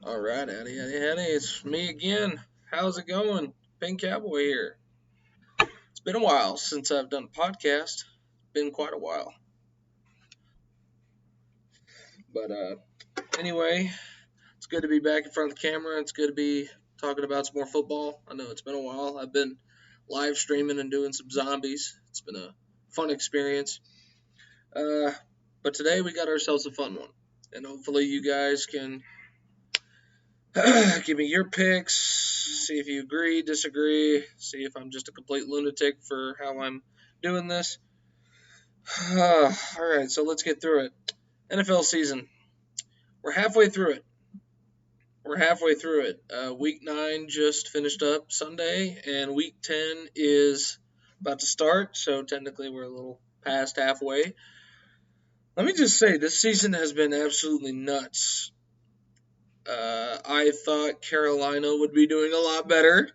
All right, Addy, it's me again. How's it going? Pink Cowboy here. It's been a while since I've done a podcast. Been quite a while. But anyway, it's good to be back in front of the camera. It's good to be talking about some more football. I know it's been a while. I've been live streaming and doing some zombies. It's been a fun experience. Uh, but today we got ourselves a fun one. And hopefully you guys can give me your picks, see if you agree, disagree, see if I'm just a complete lunatic for how I'm doing this. All right, so let's get through it. NFL season. We're halfway through it. Week 9 just finished up Sunday, and week 10 is about to start, so technically we're a little past halfway. Let me just say, this season has been absolutely nuts. I thought Carolina would be doing a lot better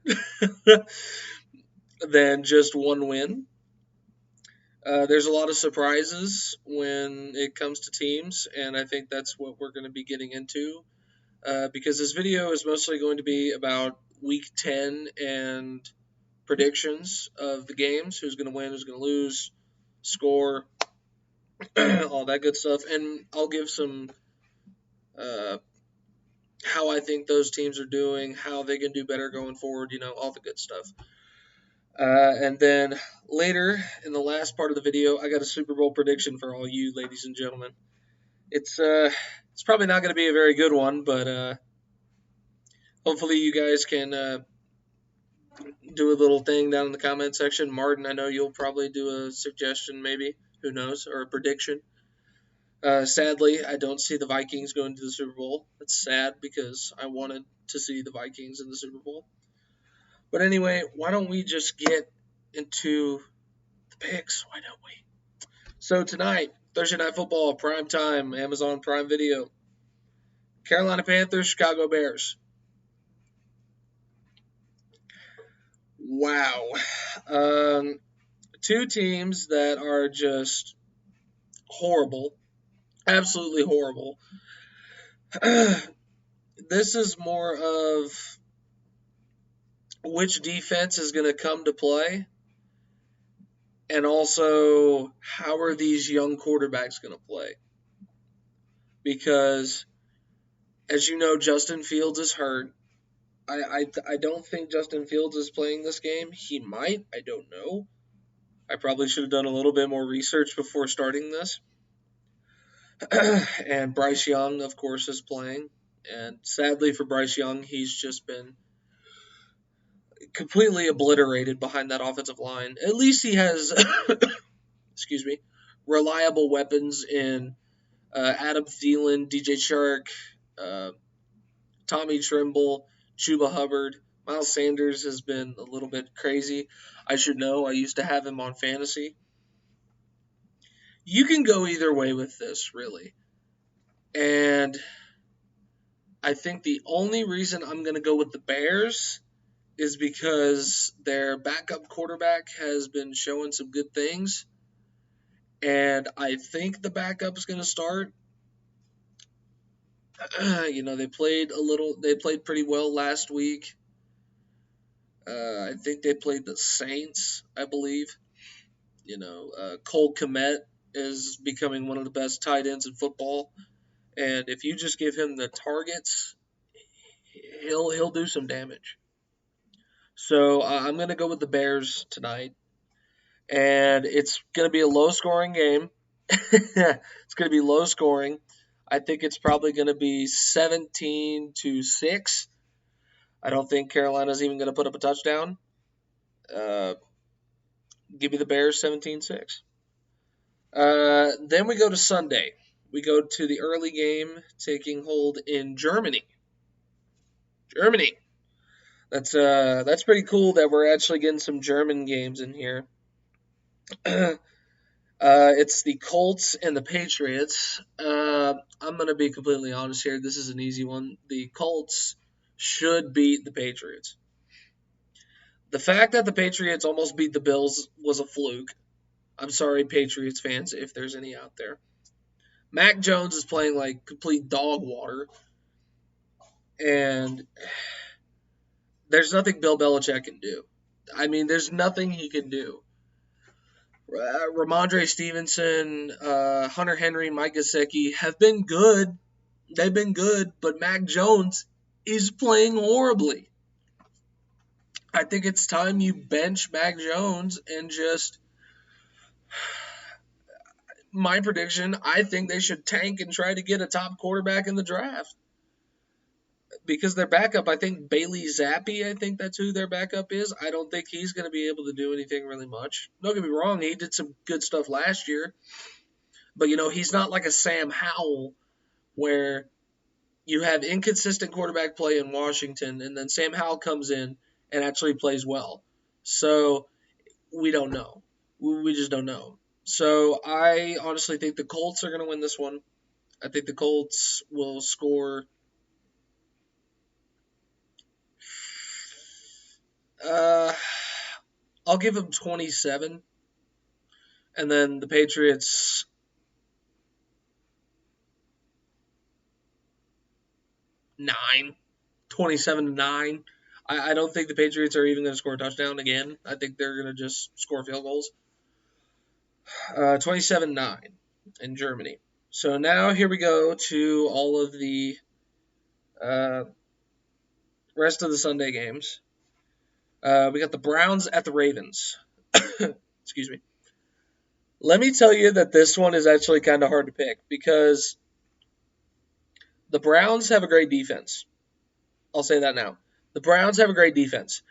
than just one win. There's a lot of surprises when it comes to teams, and I think that's what we're going to be getting into. Because this video is mostly going to be about week 10 and predictions of the games, who's going to win, who's going to lose, score, all that good stuff. And I'll give some uh, how I think those teams are doing, how they can do better going forward, all the good stuff. And then later in the last part of the video, I got a Super Bowl prediction for all you ladies and gentlemen. It's probably not going to be a very good one, but hopefully you guys can do a little thing down in the comment section. Martin, I know you'll probably do a suggestion, maybe, who knows, or a prediction. Sadly, I don't see the Vikings going to the Super Bowl. It's sad because I wanted to see the Vikings in the Super Bowl. But anyway, why don't we just get into the picks? Why don't we? So tonight, Thursday Night Football, prime time, Amazon Prime Video. Carolina Panthers, Chicago Bears. Wow. Two teams that are just horrible. Absolutely horrible. This is more of which defense is going to come to play, and also how are these young quarterbacks going to play? Because, as you know, Justin Fields is hurt. I don't think Justin Fields is playing this game. He might. I don't know. I probably should have done a little bit more research before starting this. And Bryce Young, of course, is playing. And sadly for Bryce Young, he's just been completely obliterated behind that offensive line. At least he has, excuse me, reliable weapons in Adam Thielen, DJ Chark, Tommy Trimble, Chuba Hubbard. Miles Sanders has been a little bit crazy. I should know. I used to have him on fantasy. You can go either way with this, really. And I think the only reason I'm going to go with the Bears is because their backup quarterback has been showing some good things. And I think the backup is going to start. They played pretty well last week. I think they played the Saints, I believe. Cole Kmet is becoming one of the best tight ends in football. And if you just give him the targets, he'll do some damage. So I'm going to go with the Bears tonight. And it's going to be a low-scoring game. It's going to be low scoring. I think it's probably going to be 17-6. I don't think Carolina's even going to put up a touchdown. Give me the Bears 17-6. Then we go to Sunday. We go to the early game taking hold in Germany. Germany. That's pretty cool that we're actually getting some German games in here. It's the Colts and the Patriots. I'm going to be completely honest here. This is an easy one. The Colts should beat the Patriots. The fact that the Patriots almost beat the Bills was a fluke. I'm sorry, Patriots fans, if there's any out there. Mac Jones is playing like complete dog water. And there's nothing Bill Belichick can do. I mean, there's nothing he can do. Ramondre Stevenson, Hunter Henry, Mike Gesicki have been good. They've been good, but Mac Jones is playing horribly. I think it's time you bench Mac Jones and just. My prediction, I think they should tank and try to get a top quarterback in the draft. Because their backup, I think Bailey Zappi, I think that's who their backup is. I don't think he's going to be able to do anything really much. Don't get me wrong, he did some good stuff last year. But, he's not like a Sam Howell where you have inconsistent quarterback play in Washington, and then Sam Howell comes in and actually plays well. So we don't know. We just don't know. So I honestly think the Colts are going to win this one. I think the Colts will score. I'll give them 27, and then the Patriots. 9, 27-9. I don't think the Patriots are even going to score a touchdown again. I think they're going to just score field goals. 27-9 in Germany. So now here we go to all of the rest of the Sunday games. We got the Browns at the Ravens. Excuse me. Let me tell you that this one is actually kind of hard to pick because the Browns have a great defense. I'll say that now. The Browns have a great defense.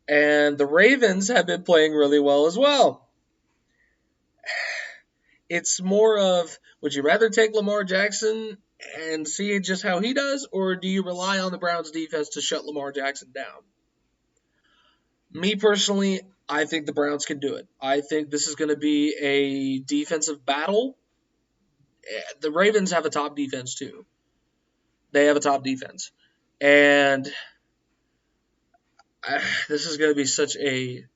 And the Ravens have been playing really well as well. It's more of, would you rather take Lamar Jackson and see just how he does, or do you rely on the Browns defense to shut Lamar Jackson down? Me personally, I think the Browns can do it. I think this is going to be a defensive battle. The Ravens have a top defense too. They have a top defense. And this is going to be such a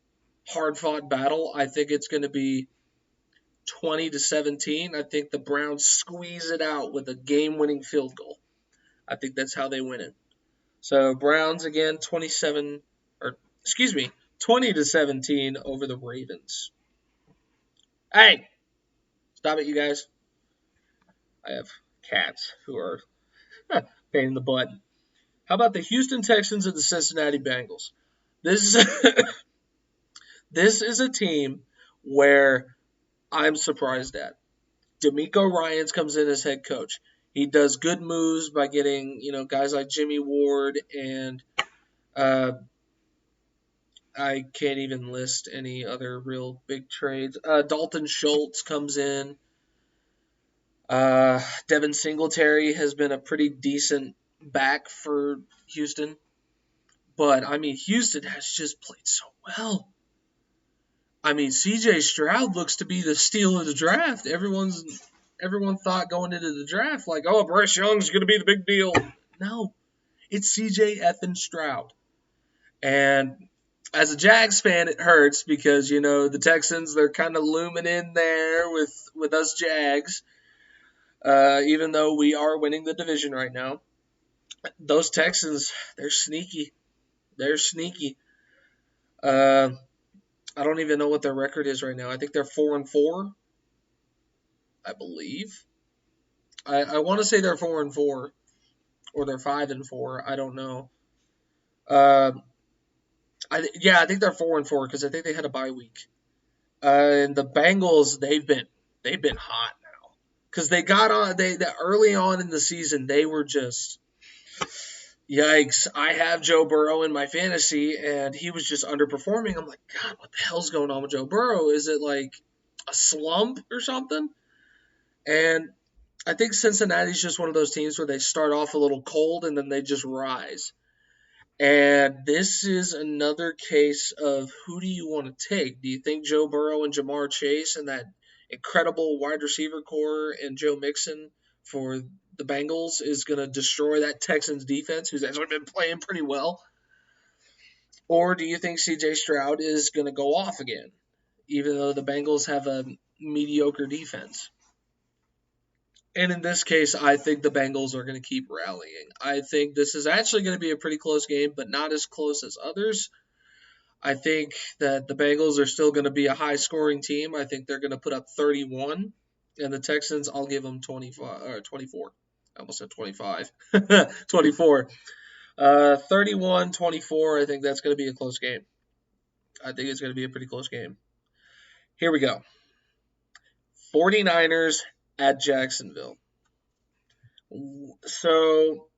hard-fought battle. I think it's going to be 20-17. I think the Browns squeeze it out with a game-winning field goal. I think that's how they win it. So Browns again, 20-17 over the Ravens. Hey, stop it, you guys. I have cats who are pain in the butt. How about the Houston Texans and the Cincinnati Bengals? This is a team where I'm surprised at. DeMeco Ryans comes in as head coach. He does good moves by getting, guys like Jimmy Ward and I can't even list any other real big trades. Dalton Schultz comes in. Devin Singletary has been a pretty decent back for Houston. But, Houston has just played so well. C.J. Stroud looks to be the steal of the draft. Everyone thought going into the draft, like, oh, Bryce Young's going to be the big deal. No, it's C.J. effing Stroud. And as a Jags fan, it hurts because, the Texans, they're kind of looming in there with us Jags, even though we are winning the division right now. Those Texans, they're sneaky. They're sneaky. I don't even know what their record is right now. I think they're 4-4, I believe. I want to say they're 4-4, or they're 5-4. I don't know. I think they're 4-4 because I think they had a bye week. And the Bengals, they've been hot now because they got on. They early on in the season, they were just. Yikes, I have Joe Burrow in my fantasy, and he was just underperforming. I'm like, God, what the hell's going on with Joe Burrow? Is it like a slump or something? And I think Cincinnati's just one of those teams where they start off a little cold and then they just rise. And this is another case of who do you want to take? Do you think Joe Burrow and Jamar Chase and that incredible wide receiver core and Joe Mixon for the Bengals is going to destroy that Texans defense, who's actually been playing pretty well? Or do you think C.J. Stroud is going to go off again, even though the Bengals have a mediocre defense? And in this case, I think the Bengals are going to keep rallying. I think this is actually going to be a pretty close game, but not as close as others. I think that the Bengals are still going to be a high scoring team. I think they're going to put up 31. And the Texans, I'll give them 25 or 24. I almost said 25. 24. 31-24. I think that's going to be a close game. I think it's going to be a pretty close game. Here we go. 49ers at Jacksonville. So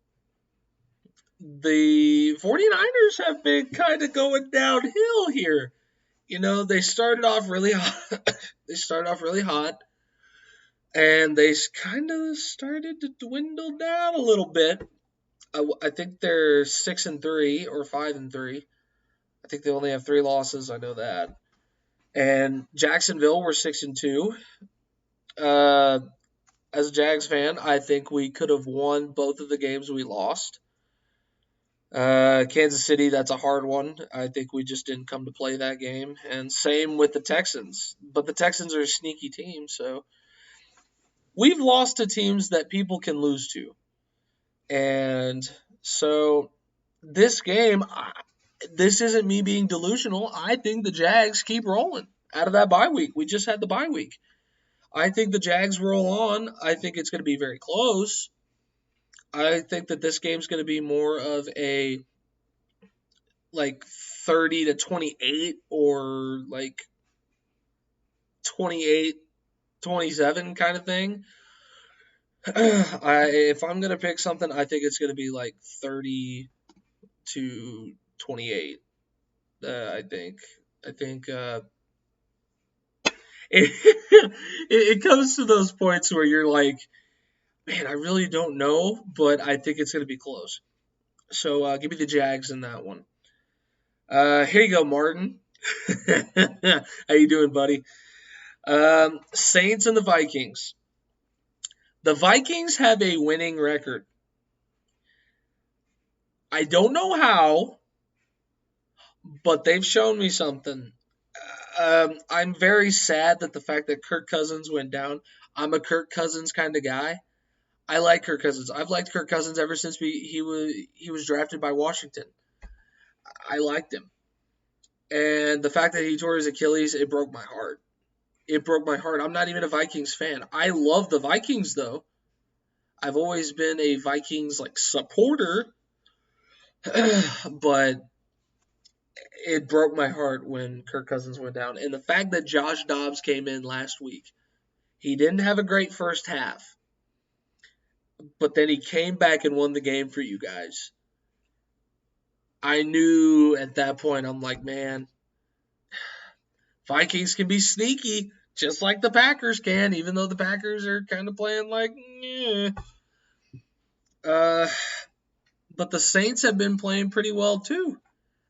the 49ers have been kind of going downhill here. You know, they started off really hot. And they kind of started to dwindle down a little bit. I think they're 6-3 or 5-3. I think they only have 3 losses. I know that. And Jacksonville were 6-2. As a Jags fan, I think we could have won both of the games we lost. Kansas City, that's a hard one. I think we just didn't come to play that game. And same with the Texans. But the Texans are a sneaky team, so we've lost to teams that people can lose to. And so this game, this isn't me being delusional. I think the Jags keep rolling out of that bye week. We just had the bye week. I think the Jags roll on. I think it's going to be very close. I think that this game's going to be more of a like 30-28 or like 28-27 kind of thing. If I'm going to pick something, I think it's going to be like 30-28. I think it comes to those points where you're like, man, I really don't know, but I think it's going to be close. So give me the Jags in that one. Here you go, Martin. How you doing, buddy? Saints and the Vikings. The Vikings have a winning record. I don't know how, but they've shown me something. I'm very sad that the fact that Kirk Cousins went down. I'm a Kirk Cousins kind of guy. I like Kirk Cousins. I've liked Kirk Cousins ever since he was drafted by Washington. I liked him. And the fact that he tore his Achilles, it broke my heart. It broke my heart. I'm not even a Vikings fan. I love the Vikings, though. I've always been a Vikings supporter, but it broke my heart when Kirk Cousins went down. And the fact that Josh Dobbs came in last week, he didn't have a great first half, but then he came back and won the game for you guys. I knew at that point, I'm like, man, Vikings can be sneaky, just like the Packers can, even though the Packers are kind of playing like, eh. But the Saints have been playing pretty well, too.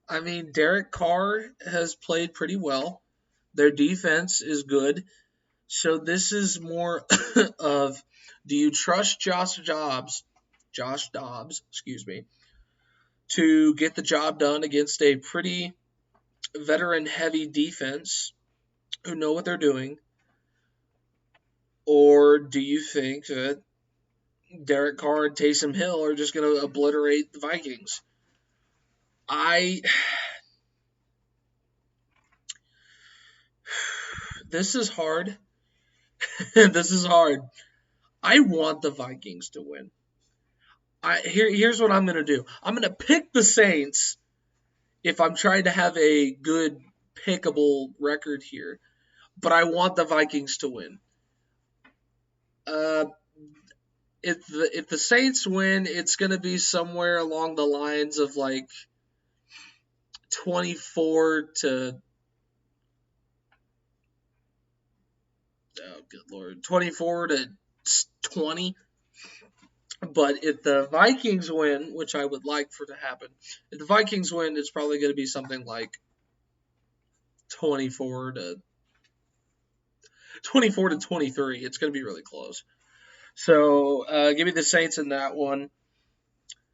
I mean, Derek Carr has played pretty well. Their defense is good. So this is more of, do you trust Josh Dobbs, to get the job done against a pretty veteran-heavy defense who know what they're doing? Or do you think that Derek Carr and Taysom Hill are just going to obliterate the Vikings? This is hard. This is hard. I want the Vikings to win. Here's what I'm going to do. I'm going to pick the Saints if I'm trying to have a good pickable record here. But I want the Vikings to win. If the Saints win, it's going to be somewhere along the lines of 24 to 20. But if the Vikings win, which I would like for to happen, if the Vikings win, it's probably going to be something like 24 to 23. It's going to be really close. So give me the Saints in that one.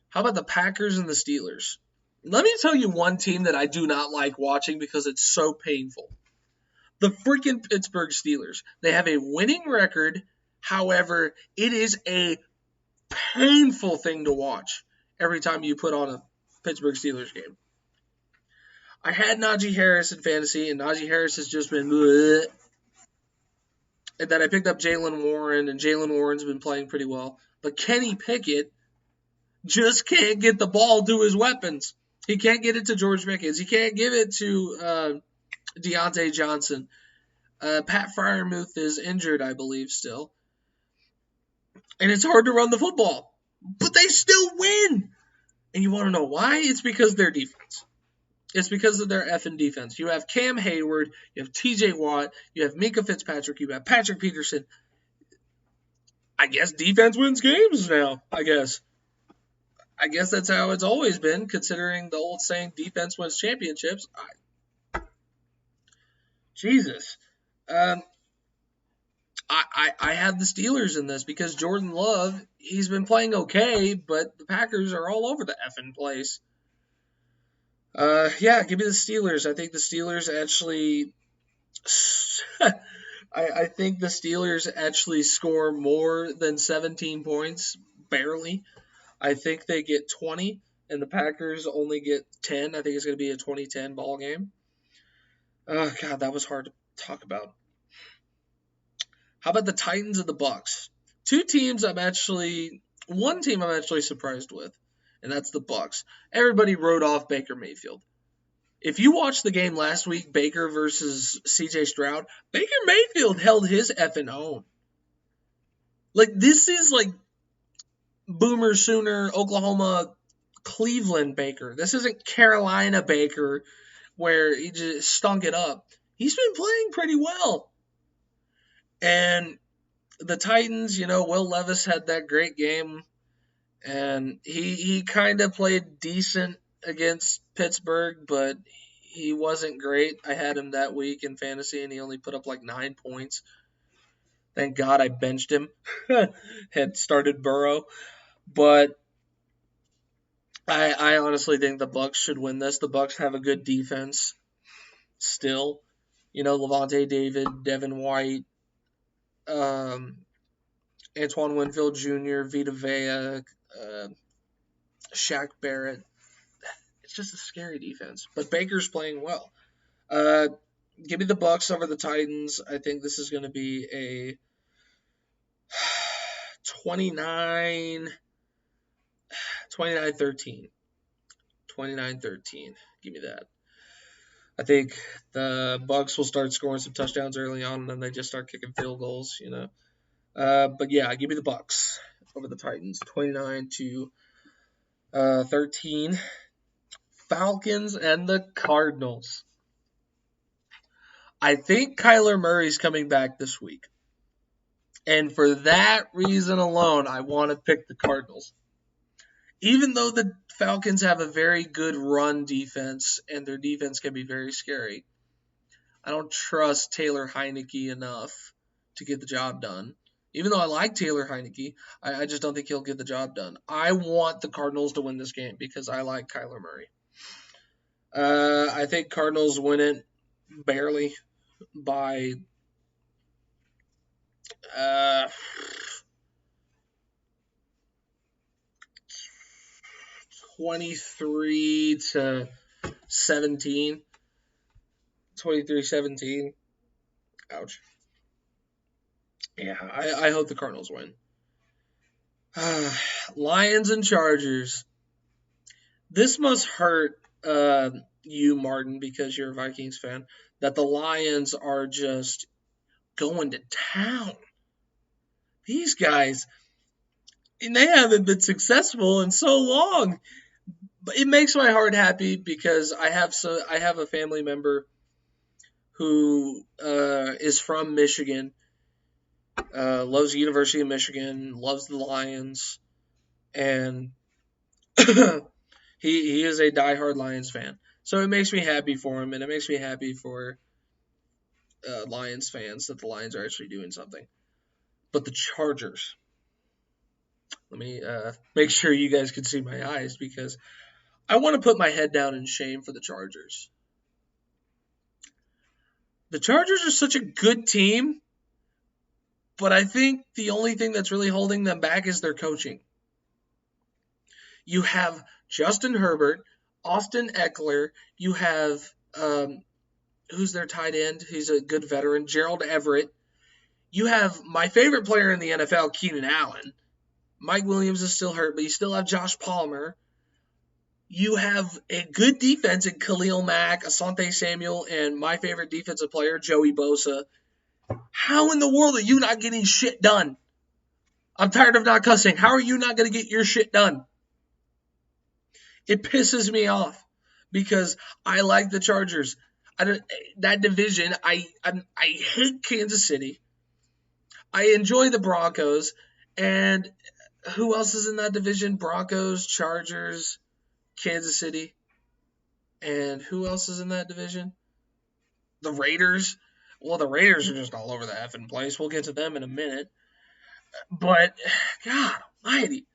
How about the Packers and the Steelers? Let me tell you one team that I do not like watching because it's so painful. The freaking Pittsburgh Steelers. They have a winning record. However, it is a painful thing to watch every time you put on a Pittsburgh Steelers game. I had Najee Harris in fantasy, and Najee Harris has just been bleh. And then I picked up Jaylen Warren, and Jaylen Warren's been playing pretty well. But Kenny Pickett just can't get the ball to his weapons. He can't get it to George Pickens. He can't give it to Deontay Johnson. Pat Freiermuth is injured, I believe, still. And it's hard to run the football. But they still win. And you want to know why? It's because of their defense. It's because of their effing defense. You have Cam Hayward, you have TJ Watt, you have Minkah Fitzpatrick, you have Patrick Peterson. I guess defense wins games now, I guess that's how it's always been, considering the old saying, defense wins championships. Jesus. I have the Steelers in this because Jordan Love, he's been playing okay, but the Packers are all over the effing place. Yeah, give me the Steelers. I think the Steelers actually... I think the Steelers actually score more than 17 points, barely. I think they get 20, and the Packers only get 10. I think it's going to be a 20-10 ball game. Oh, God, that was hard to talk about. How about the Titans and the Bucks? One team I'm actually surprised with, and that's the Bucks. Everybody wrote off Baker Mayfield. If you watched the game last week, Baker versus C.J. Stroud, Baker Mayfield held his effing own. Like, this is like Boomer Sooner, Oklahoma, Cleveland Baker. This isn't Carolina Baker where he just stunk it up. He's been playing pretty well. And the Titans, Will Levis had that great game. And he kind of played decent against Pittsburgh, but he wasn't great. I had him that week in fantasy, and he only put up like 9 points. Thank God I benched him. Had started Burrow. But I honestly think the Bucs should win this. The Bucs have a good defense still. Levante David, Devin White, Antoine Winfield Jr., Vita Vea, Shaq Barrett. It's just a scary defense. But Baker's playing well. Give me the Bucs over the Titans. I think this is going to be a 29-13. 29-13. Give me that. I think the Bucs will start scoring some touchdowns early on, and then they just start kicking field goals, But yeah, give me the Bucs over the Titans. 29-13. Falcons and the Cardinals. I think Kyler Murray's coming back this week. And for that reason alone, I want to pick the Cardinals. Even though the Falcons have a very good run defense, and their defense can be very scary, I don't trust Taylor Heineke enough to get the job done. Even though I like Taylor Heineke, I just don't think he'll get the job done. I want the Cardinals to win this game because I like Kyler Murray. I think Cardinals win it barely by 23-17. 23-17. Ouch. Yeah, I hope the Cardinals win. Lions and Chargers. This must hurt you, Martin, because you're a Vikings fan, that the Lions are just going to town. These guys, and they haven't been successful in so long. But it makes my heart happy because I have a family member who is from Michigan, loves the University of Michigan, loves the Lions, and he is a diehard Lions fan. So it makes me happy for him, and it makes me happy for Lions fans that the Lions are actually doing something. But the Chargers, let me make sure you guys can see my eyes because I want to put my head down in shame for the Chargers. The Chargers are such a good team, But I think the only thing that's really holding them back is their coaching. You have Justin Herbert, Austin Eckler. You have who's their tight end? He's a good veteran, Gerald Everett. You have my favorite player in the NFL, Keenan Allen. Mike Williams is still hurt, but you still have Josh Palmer. You have a good defense in Khalil Mack, Asante Samuel, and my favorite defensive player, Joey Bosa. How in the world are you not getting shit done? I'm tired of not cussing. How are you not going to get your shit done? It pisses me off because I like the Chargers. That division, I hate Kansas City. I enjoy the Broncos. And who else is in that division? Broncos, Chargers, Kansas City. And who else is in that division? The Raiders. Well, the Raiders are just all over the effing place. We'll get to them in a minute. But, God almighty.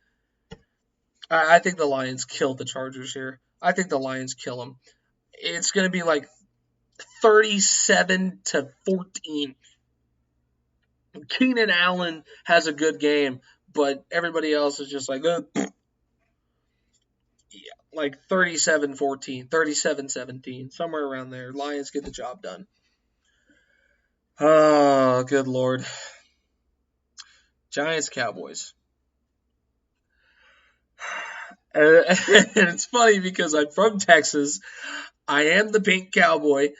I think the Lions killed the Chargers here. I think the Lions kill them. It's going to be like 37-14. Keenan Allen has a good game, but everybody else is just like, yeah, like 37-14, 37-17, somewhere around there. Lions get the job done. Oh, good Lord. Giants, Cowboys. And it's funny because I'm from Texas. I am the pink cowboy.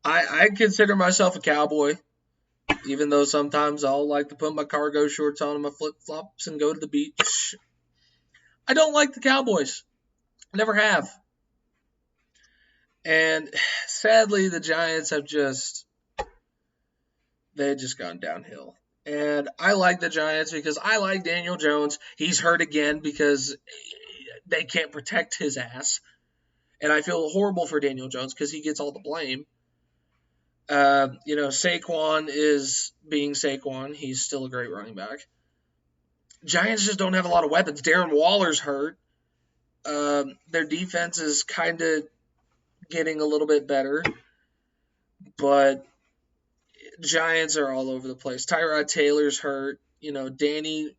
I consider myself a cowboy, even though sometimes I'll like to put my cargo shorts on and my flip-flops and go to the beach. I don't like the Cowboys. Never have. And sadly, the Giants have they've just gone downhill. And I like the Giants because I like Daniel Jones. He's hurt again because they can't protect his ass. And I feel horrible for Daniel Jones because he gets all the blame. Saquon is being Saquon. He's still a great running back. Giants just don't have a lot of weapons. Darren Waller's hurt. Their defense is kind of getting a little bit better. But Giants are all over the place. Tyrod Taylor's hurt. Danny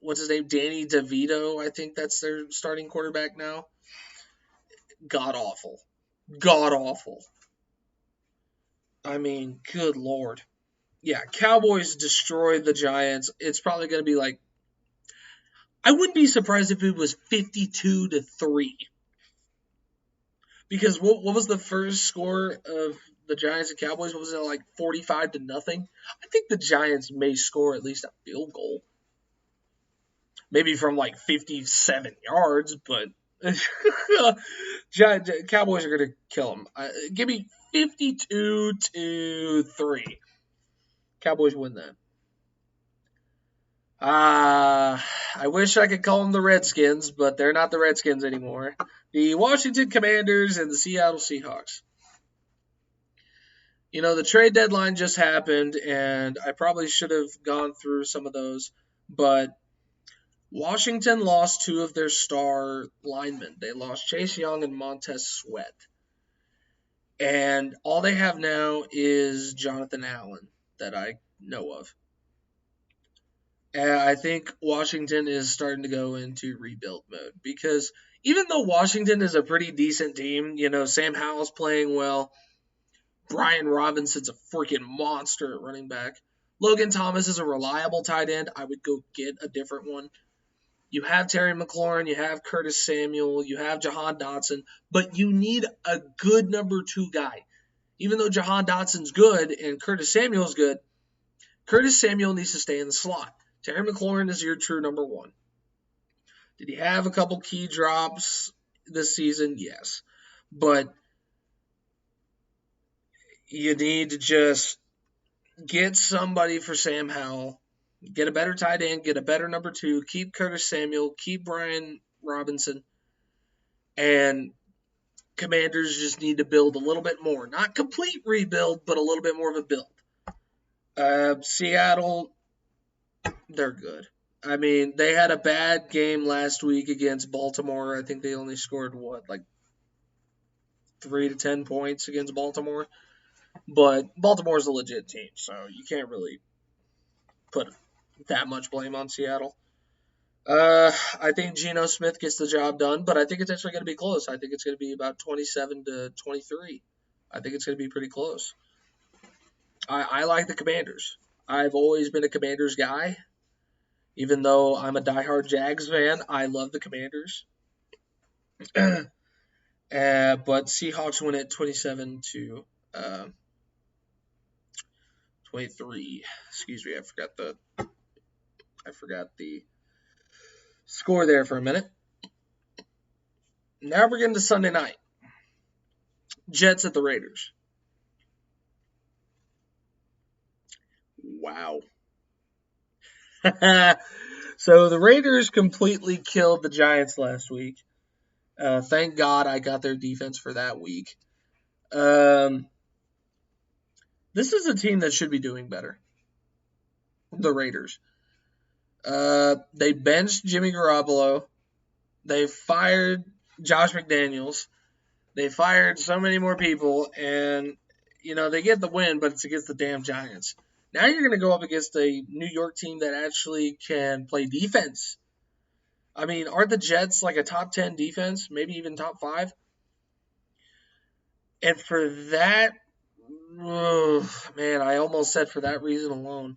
DeVito, I think that's their starting quarterback now. God awful. I mean, good Lord. Yeah, Cowboys destroyed the Giants. It's probably going to be like, I wouldn't be surprised if it was 52-3. Because what was the first score of the Giants and Cowboys? What was it, like 45-0? I think the Giants may score at least a field goal. Maybe from like 57 yards, but Cowboys are going to kill them. Give me 52-3. Cowboys win that. I wish I could call them the Redskins, but they're not the Redskins anymore. The Washington Commanders and the Seattle Seahawks. The trade deadline just happened, and I probably should have gone through some of those, but Washington lost two of their star linemen. They lost Chase Young and Montez Sweat. And all they have now is Jonathan Allen that I know of. And I think Washington is starting to go into rebuild mode because even though Washington is a pretty decent team, Sam Howell's playing well. Brian Robinson's a freaking monster at running back. Logan Thomas is a reliable tight end. I would go get a different one. You have Terry McLaurin, you have Curtis Samuel, you have Jahan Dotson, but you need a good number 2 guy. Even though Jahan Dotson's good and Curtis Samuel's good, Curtis Samuel needs to stay in the slot. Terry McLaurin is your true number 1. Did he have a couple key drops this season? Yes. But you need to just get somebody for Sam Howell. Get a better tight end, get a better number 2, keep Curtis Samuel, keep Brian Robinson, and Commanders just need to build a little bit more. Not complete rebuild, but a little bit more of a build. Seattle, they're good. I mean, they had a bad game last week against Baltimore. I think they only scored, 3 to 10 points against Baltimore. But Baltimore's a legit team, so you can't really put that much blame on Seattle. I think Geno Smith gets the job done, but I think it's actually going to be close. I think it's going to be about 27-23. I think it's going to be pretty close. I like the Commanders. I've always been a Commanders guy. Even though I'm a diehard Jags fan, I love the Commanders. But Seahawks win it 27-23. Excuse me, I forgot the score there for a minute. Now we're getting to Sunday night. Jets at the Raiders. Wow. So the Raiders completely killed the Giants last week. Thank God I got their defense for that week. This is a team that should be doing better. The Raiders. They benched Jimmy Garoppolo. They fired Josh McDaniels. They fired so many more people, and they get the win, but it's against the damn Giants. Now you're going to go up against a New York team that actually can play defense. I mean, aren't the Jets like a top 10 defense, maybe even top 5? And for that, man, I almost said for that reason alone.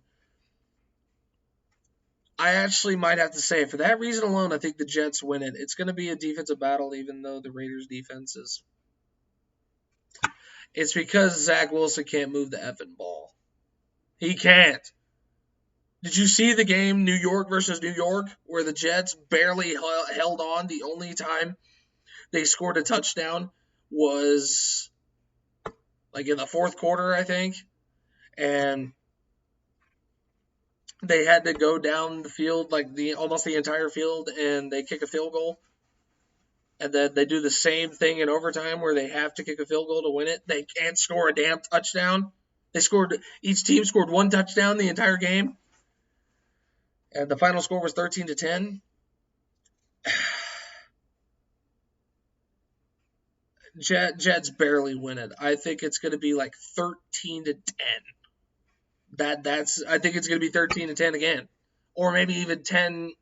I actually might have to say, for that reason alone, I think the Jets win it. It's going to be a defensive battle, even though the Raiders' defense is. It's because Zach Wilson can't move the effing ball. He can't. Did you see the game, New York versus New York, where the Jets barely held on? The only time they scored a touchdown was like in the fourth quarter, I think. And they had to go down the field, like almost the entire field, and they kick a field goal. And then they do the same thing in overtime where they have to kick a field goal to win it. They can't score a damn touchdown. Each team scored one touchdown the entire game. And the final score was 13-10. Jets barely win it. I think it's going to be like 13-10. I think it's going to be 13-10 again, or maybe even 10-9.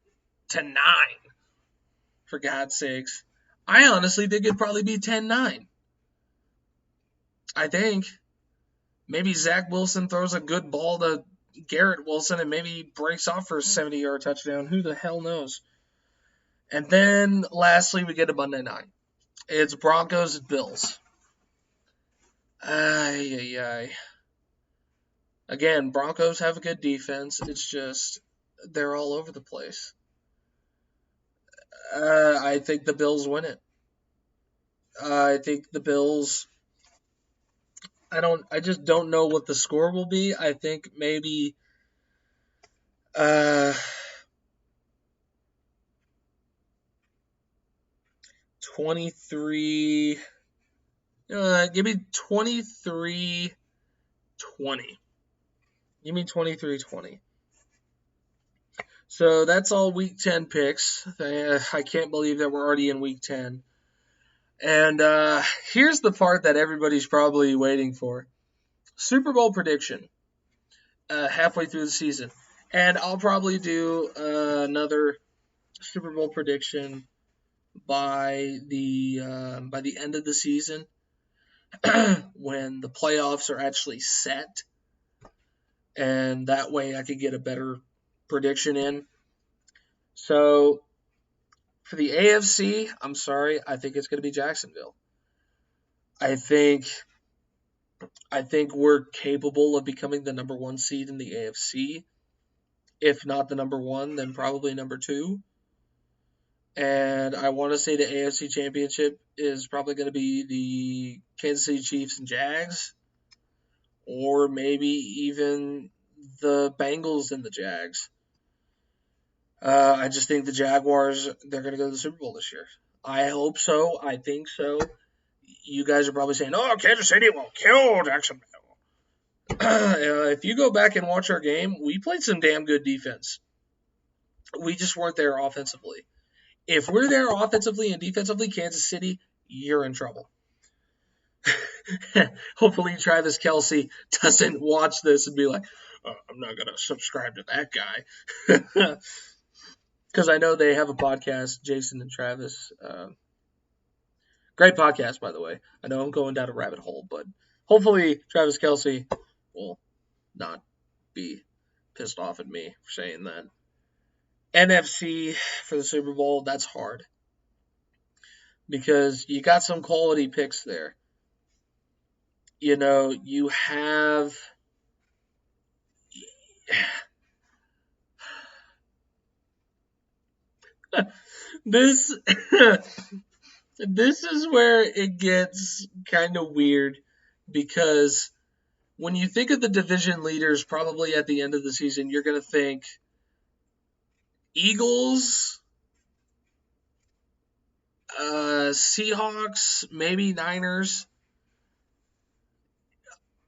For God's sakes, I honestly think it'd probably be 10-9. I think maybe Zach Wilson throws a good ball to Garrett Wilson and maybe breaks off for a 70-yard touchdown. Who the hell knows? And then lastly, we get a Monday night. It's Broncos at Bills. Again, Broncos have a good defense. It's just they're all over the place. I think the Bills win it. I think the Bills. I just don't know what the score will be. I think maybe 23. Give me 23-20. Give me 23-20. So that's all Week 10 picks. I can't believe that we're already in Week 10. And here's the part that everybody's probably waiting for. Super Bowl prediction halfway through the season. And I'll probably do another Super Bowl prediction by the end of the season when the playoffs are actually set. And that way I could get a better prediction in. So for the AFC, I'm sorry, I think it's going to be Jacksonville. I think we're capable of becoming the number 1 seed in the AFC. If not the number 1, then probably number 2. And I want to say the AFC Championship is probably going to be the Kansas City Chiefs and Jags. Or maybe even the Bengals and the Jags. I just think the Jaguars, they're going to go to the Super Bowl this year. I hope so. I think so. You guys are probably saying, oh, Kansas City will kill Jacksonville. If you go back and watch our game, we played some damn good defense. We just weren't there offensively. If we're there offensively and defensively, Kansas City, you're in trouble. Hopefully Travis Kelce doesn't watch this and be like, I'm not gonna subscribe to that guy because I know they have a podcast, Jason and Travis. Great podcast, by the way. I know I'm going down a rabbit hole, but hopefully Travis Kelce will not be pissed off at me for saying that. NFC for the Super Bowl, that's hard because you got some quality picks there. You have this. This is where it gets kind of weird because when you think of the division leaders, probably at the end of the season, you're going to think Eagles, Seahawks, maybe Niners.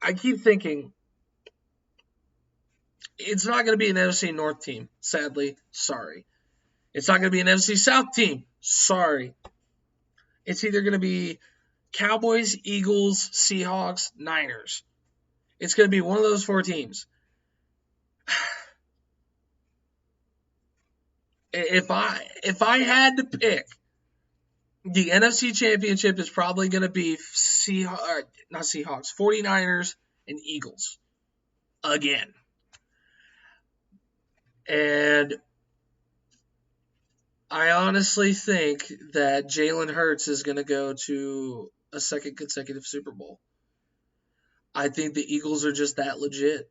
I keep thinking it's not going to be an NFC North team, sadly. Sorry. It's not going to be an NFC South team. Sorry. It's either going to be Cowboys, Eagles, Seahawks, Niners. It's going to be one of those 4 teams. If I had to pick, the NFC Championship is probably going to be not Seahawks, 49ers and Eagles again. And I honestly think that Jalen Hurts is going to go to a second consecutive Super Bowl. I think the Eagles are just that legit.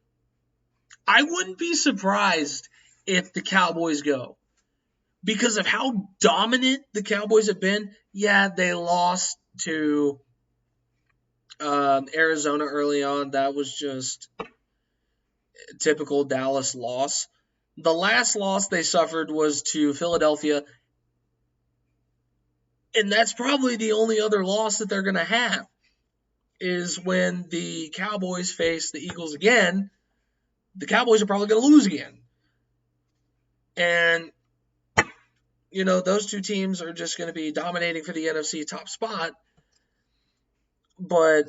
I wouldn't be surprised if the Cowboys go. Because of how dominant the Cowboys have been. Yeah, they lost to Arizona early on. That was just a typical Dallas loss. The last loss they suffered was to Philadelphia. And that's probably the only other loss that they're going to have is when the Cowboys face the Eagles again. The Cowboys are probably going to lose again. And those 2 teams are just going to be dominating for the NFC top spot. But,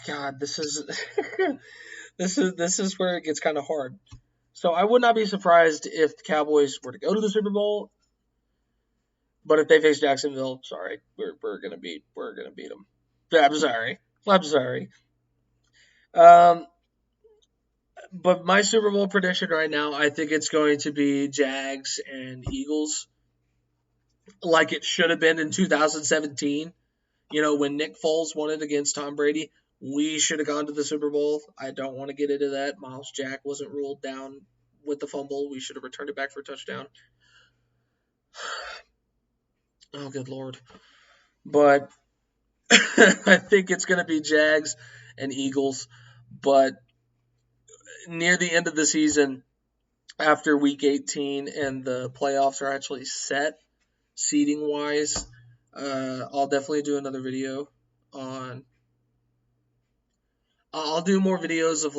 God, this is this is where it gets kind of hard. So I would not be surprised if the Cowboys were to go to the Super Bowl. But if they face Jacksonville, sorry, we're gonna beat them. I'm sorry. But my Super Bowl prediction right now, I think it's going to be Jags and Eagles, like it should have been in 2017. When Nick Foles won it against Tom Brady, we should have gone to the Super Bowl. I don't want to get into that. Miles Jack wasn't ruled down with the fumble. We should have returned it back for a touchdown. Oh, good Lord. But I think it's going to be Jags and Eagles. But near the end of the season, after Week 18 and the playoffs are actually set, seeding-wise, I'll definitely do another video on... I'll do more videos of,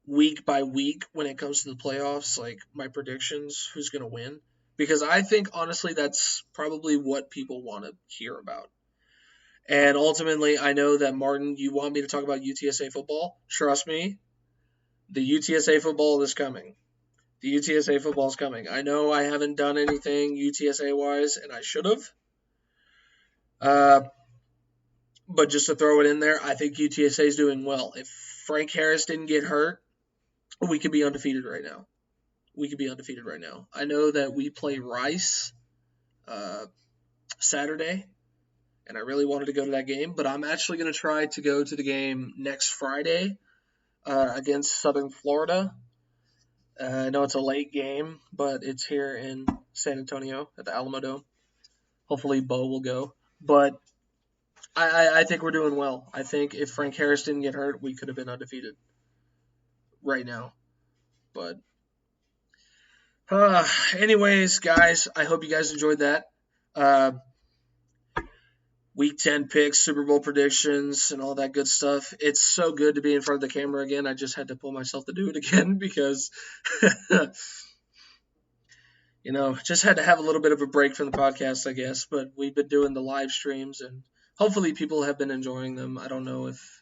week by week when it comes to the playoffs, my predictions, who's going to win. Because I think, honestly, that's probably what people want to hear about. And ultimately, I know that, Martin, you want me to talk about UTSA football. Trust me, the UTSA football is coming. The UTSA football is coming. I know I haven't done anything UTSA-wise, and I should have. But just to throw it in there, I think UTSA is doing well. If Frank Harris didn't get hurt, we could be undefeated right now. I know that we play Rice Saturday, and I really wanted to go to that game, but I'm actually going to try to go to the game next Friday against Southern Florida. I know it's a late game, but it's here in San Antonio at the Alamodome. Hopefully Bo will go. But I think we're doing well. I think if Frank Harris didn't get hurt, we could have been undefeated right now. But anyways, guys, I hope you guys enjoyed that. Week 10 picks, Super Bowl predictions, and all that good stuff. It's so good to be in front of the camera again. I just had to pull myself to do it again because, just had to have a little bit of a break from the podcast, I guess. But we've been doing the live streams, and hopefully people have been enjoying them. I don't know if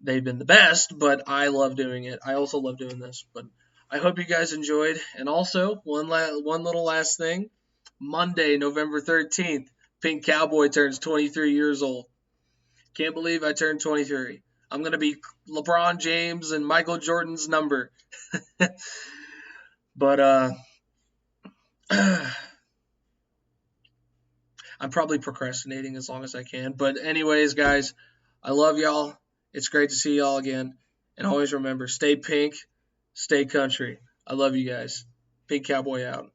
they've been the best, but I love doing it. I also love doing this, but I hope you guys enjoyed. And also, one little last thing. Monday, November 13th, Pink Cowboy turns 23 years old. Can't believe I turned 23. I'm going to be LeBron James and Michael Jordan's number. But I'm probably procrastinating as long as I can. But anyways, guys, I love y'all. It's great to see y'all again. And always remember, stay pink, stay country. I love you guys. Pink Cowboy out.